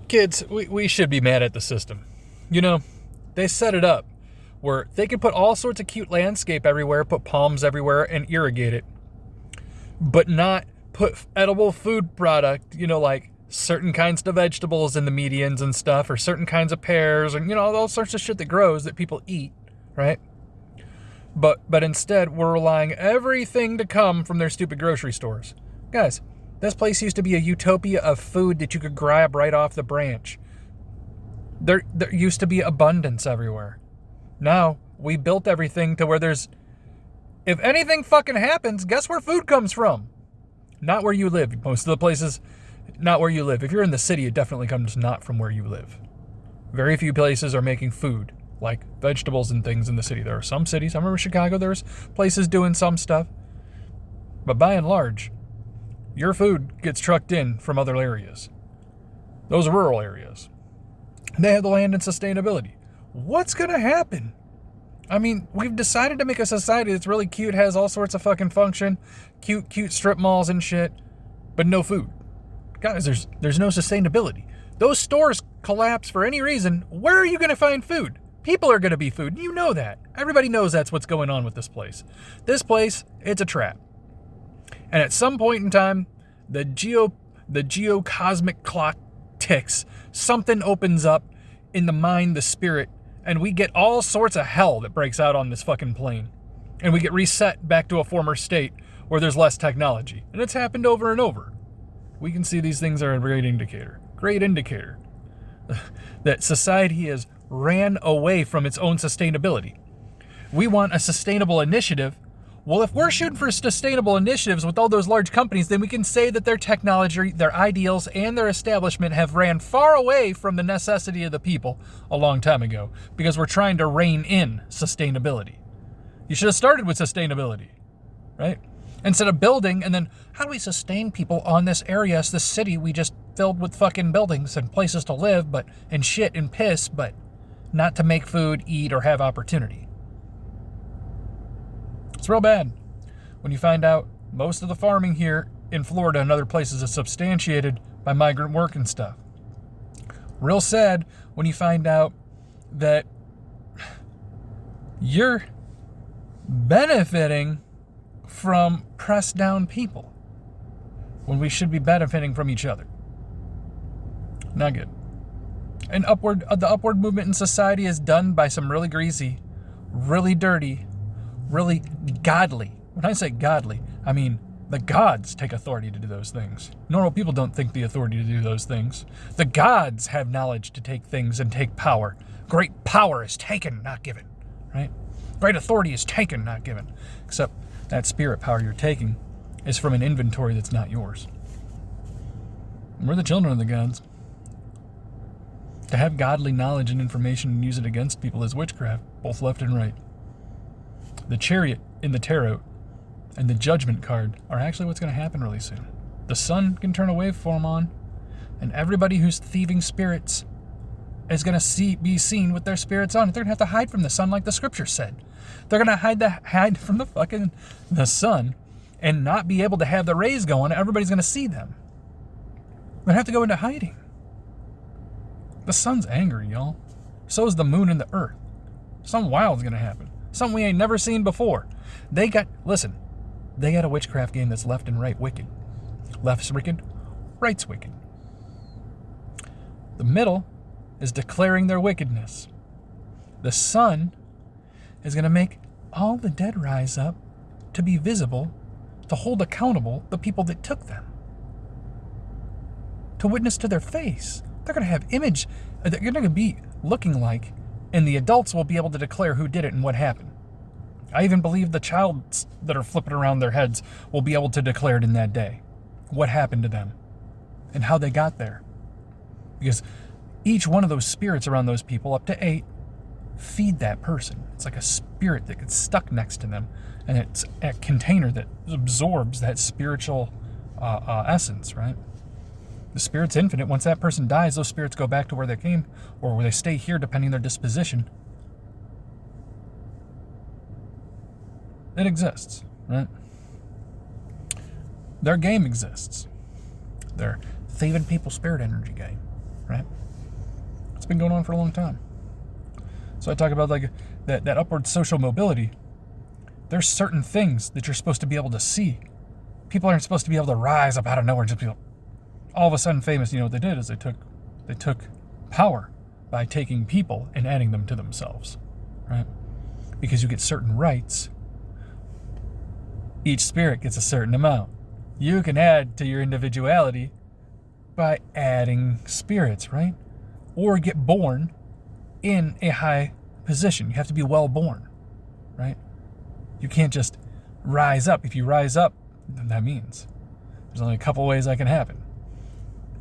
Kids, we should be mad at the system. You know, they set it up where they could put all sorts of cute landscape everywhere, put palms everywhere, and irrigate it, but not put edible food product, like certain kinds of vegetables in the medians and stuff, or certain kinds of pears, and, all sorts of shit that grows that people eat, right? But instead, we're relying everything to come from their stupid grocery stores. Guys, this place used to be a utopia of food that you could grab right off the branch. There used to be abundance everywhere. Now, we built everything to where if anything fucking happens, guess where food comes from? Not where you live. Most of the places, not where you live. If you're in the city, it definitely comes not from where you live. Very few places are making food, like vegetables and things in the city. There are some cities, I remember Chicago, there's places doing some stuff. But by and large, your food gets trucked in from other areas. Those are rural areas. They have the land and sustainability. What's going to happen? I mean, we've decided to make a society that's really cute, has all sorts of fucking function, cute strip malls and shit, but no food. Guys, there's no sustainability. Those stores collapse for any reason. Where are you going to find food? People are going to be food. You know that. Everybody knows that's what's going on with this place. This place, it's a trap. And at some point in time, the geocosmic clock ticks. Something opens up in the mind, the spirit, and we get all sorts of hell that breaks out on this fucking plane. And we get reset back to a former state where there's less technology. And it's happened over and over. We can see these things are a great indicator that society has ran away from its own sustainability. We want a sustainable initiative. Well, if we're shooting for sustainable initiatives with all those large companies, then we can say that their technology, their ideals, and their establishment have ran far away from the necessity of the people a long time ago, because we're trying to rein in sustainability. You should have started with sustainability, right? Instead of building, and then, how do we sustain people on this area? It's the city we just filled with fucking buildings and places to live, and shit and piss, but not to make food, eat, or have opportunity. It's real bad when you find out most of the farming here in Florida and other places is substantiated by migrant work and stuff. Real sad when you find out that you're benefiting from pressed down people when we should be benefiting from each other. Not good. And the upward movement in society is done by some really greasy, really dirty, really godly. When I say godly, I mean the gods take authority to do those things. Normal people don't think the authority to do those things. The gods have knowledge to take things and take power. Great power is taken, not given, right? Great authority is taken, not given. Except that spirit power you're taking is from an inventory that's not yours. And we're the children of the gods. To have godly knowledge and information and use it against people is witchcraft, both left and right. The chariot in the tarot and the judgment card are actually what's going to happen really soon. The sun can turn a waveform on, and everybody who's thieving spirits is going to be seen with their spirits on. They're going to have to hide from the sun like the scripture said. They're going to hide from the sun and not be able to have the rays going. Everybody's going to see them. They're going to have to go into hiding. The sun's angry, y'all. So is the moon and the earth. Something wild's going to happen. Something we ain't never seen before. They got a witchcraft game that's left and right wicked. Left's wicked, right's wicked. The middle is declaring their wickedness. The sun is going to make all the dead rise up to be visible, to hold accountable the people that took them. To witness to their face. They're going to have image. They're going to be looking like, and the adults will be able to declare who did it and what happened. I even believe the childs that are flipping around their heads will be able to declare it in that day. What happened to them and how they got there. Because each one of those spirits around those people, up to 8, feed that person. It's like a spirit that gets stuck next to them, and it's a container that absorbs that spiritual essence, right? The spirit's infinite. Once that person dies, those spirits go back to where they came, or where they stay here, depending on their disposition. It exists, right? Their game exists. Their thieving people spirit energy game, right? been going on for a long time. So I talk about like that upward social mobility. There's certain things that you're supposed to be able to see. People aren't supposed to be able to rise up out of nowhere and just be all of a sudden famous. You know what they did is they took power by taking people and adding them to themselves, right? Because you get certain rights. Each spirit gets a certain amount. You can add to your individuality by adding spirits, right? Or get born in a high position. You have to be well born, right? You can't just rise up. If you rise up, then that means there's only a couple ways that can happen.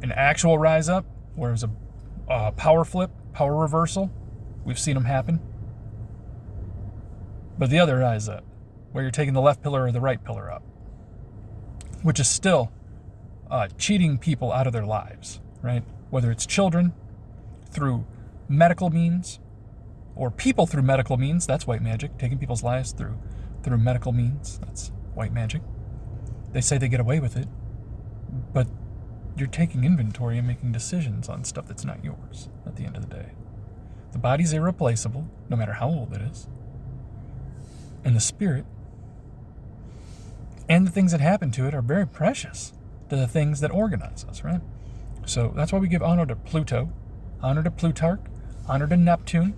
An actual rise up, where it's a power flip, power reversal. We've seen them happen. But the other rise up, where you're taking the left pillar or the right pillar up, which is still cheating people out of their lives, right? Whether it's children through medical means or people through medical means, that's white magic. Taking people's lives through medical means, that's white magic. They say they get away with it, but you're taking inventory and making decisions on stuff that's not yours at the end of the day. The body's irreplaceable, no matter how old it is. And the spirit and the things that happen to it are very precious to the things that organize us, right? So that's why we give honor to Pluto, honor to Plutarch, honor to Neptune,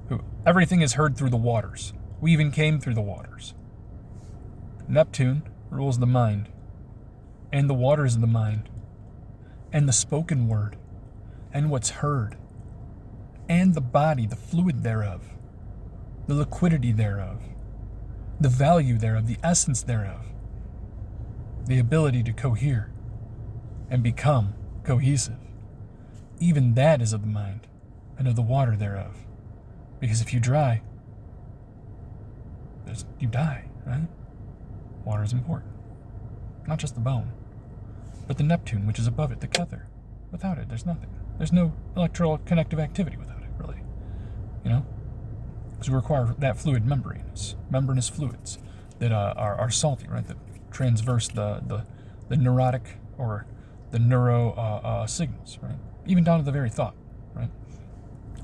who everything is heard through the waters. We even came through the waters. Neptune rules the mind, and the waters of the mind, and the spoken word, and what's heard, and the body, the fluid thereof, the liquidity thereof, the value thereof, the essence thereof, the ability to cohere and become cohesive. Even that is of the mind and of the water thereof. Because if you dry, you die, right? Water is important. Not just the bone, but the Neptune, which is above it, the Kether. Without it, there's nothing. There's no electroconnective activity without it, really. You know? Because we require that fluid membranous fluids that are salty, right? That transverse the neurotic or the neuro signals, right? Even down to the very thought, right?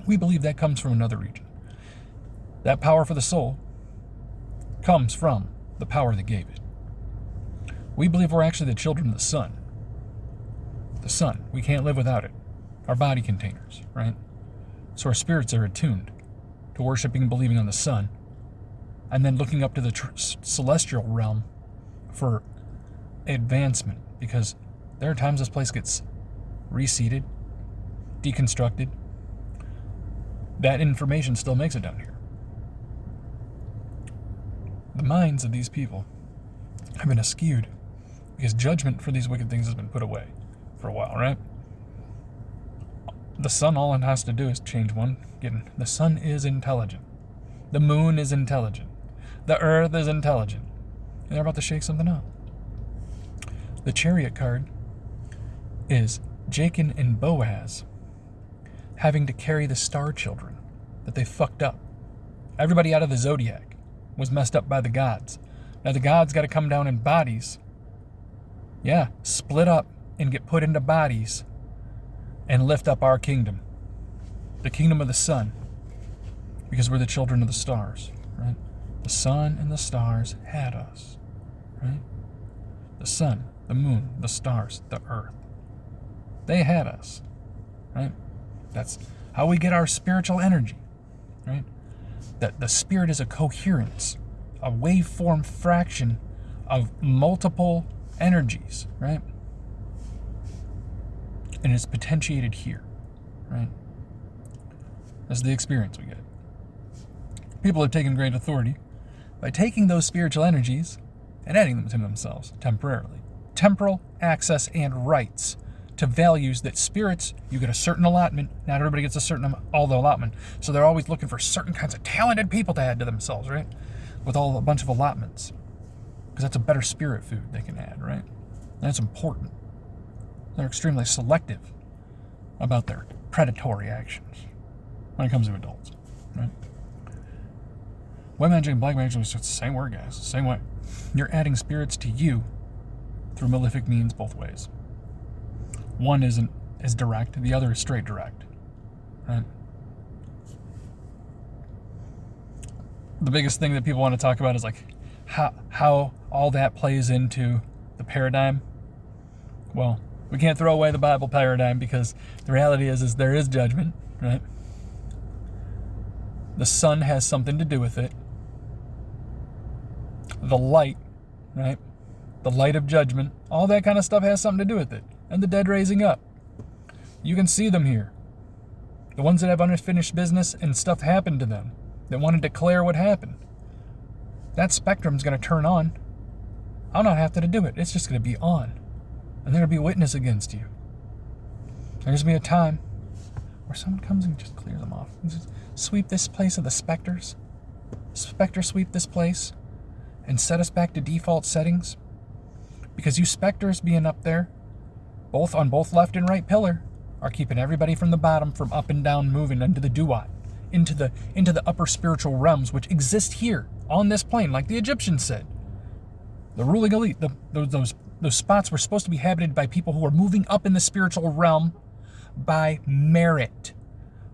We believe that comes from another region. That power for the soul comes from the power that gave it. We believe we're actually the children of the sun. The sun. We can't live without it. Our body containers, right? So our spirits are attuned to worshiping and believing on the sun, and then looking up to the celestial realm for advancement, because there are times this place gets reseeded, deconstructed. That information still makes it down here. The minds of these people have been askewed because judgment for these wicked things has been put away for a while, right? The sun, all it has to do is change one. The sun is intelligent. The moon is intelligent. The earth is intelligent. And they're about to shake something up. The Chariot card is Jachin and Boaz having to carry the star children that they fucked up. Everybody out of the zodiac was messed up by the gods. Now the gods got to come down in bodies. Yeah, split up and get put into bodies and lift up our kingdom. The kingdom of the sun. Because we're the children of the stars, right? The sun and the stars had us, right? The sun, the moon, the stars, the earth. They had us, right? That's how we get our spiritual energy, right? That the spirit is a coherence, a waveform fraction of multiple energies, right? And it's potentiated here, right? That's the experience we get. People have taken great authority by taking those spiritual energies and adding them to themselves temporarily. Temporal access and rights to values that spirits, you get a certain allotment. Not everybody gets all the allotment. So they're always looking for certain kinds of talented people to add to themselves, right? With a bunch of allotments. Because that's a better spirit food they can add, right? And that's important. They're extremely selective about their predatory actions when it comes to adults, right? White magic and black magic is the same word, guys. Same way. You're adding spirits to you through malefic means both ways. One isn't as direct, the other is straight direct. right? The biggest thing that people want to talk about is like how all that plays into the paradigm. Well, we can't throw away the Bible paradigm because the reality is there is judgment, right? The sun has something to do with it. The light, right? The light of judgment, all that kind of stuff has something to do with it. And the dead raising up. You can see them here. The ones that have unfinished business and stuff happened to them, that want to declare what happened. That spectrum's going to turn on. I'll not have to do it. It's just going to be on. And there'll be a witness against you. There's going to be a time where someone comes and just clears them off. Just sweep this place of the specters. Spectre sweep this place and set us back to default settings. Because you specters being up there, both on both left and right pillar, are keeping everybody from the bottom from up and down moving into the duat, into the upper spiritual realms which exist here on this plane, like the Egyptians said. The ruling elite, those spots were supposed to be habited by people who are moving up in the spiritual realm by merit,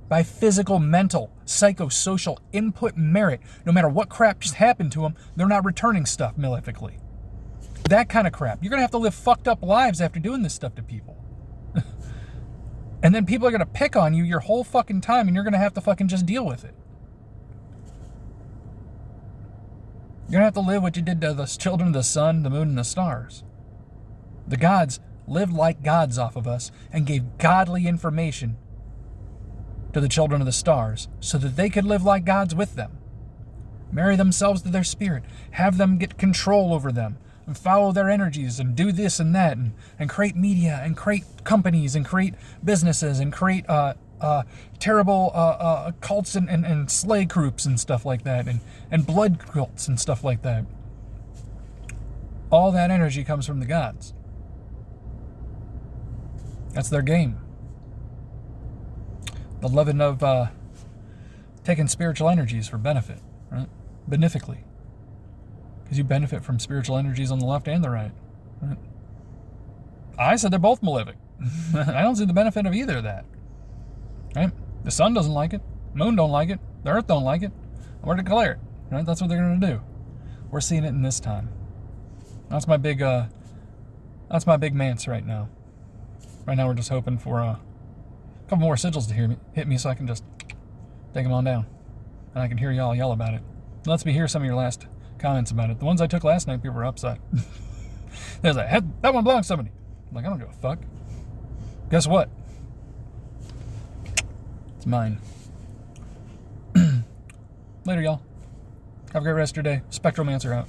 by physical, mental, psychosocial input merit. No matter what crap just happened to them, they're not returning stuff malefically. That kind of crap. You're going to have to live fucked up lives after doing this stuff to people. And then people are going to pick on you your whole fucking time and you're going to have to fucking just deal with it. You're going to have to live what you did to the children of the sun, the moon, and the stars. The gods lived like gods off of us and gave godly information to the children of the stars so that they could live like gods with them. Marry themselves to their spirit. Have them get control over them and follow their energies and do this and that and create media and create companies and create businesses and create terrible cults and slay groups and stuff like that and blood cults and stuff like that. All that energy comes from the gods. That's their game. The loving of taking spiritual energies for benefit, right? Benefically. Because you benefit from spiritual energies on the left and the right. Right? I said they're both malefic. I don't see the benefit of either of that. Right? The sun doesn't like it. The moon don't like it. The earth don't like it. We're to declare it. Right? That's what they're going to do. We're seeing it in this time. That's my big mance right now. Right now we're just hoping for a couple more sigils to hit me so I can just take them on down. And I can hear y'all yell about it. It lets me hear some of your last comments about it. The ones I took last night, people were upset. There's like, that one belongs to somebody. I'm like, I don't give a fuck. Guess what? It's mine. Later, y'all. Have a great rest of your day. Spectromancer out.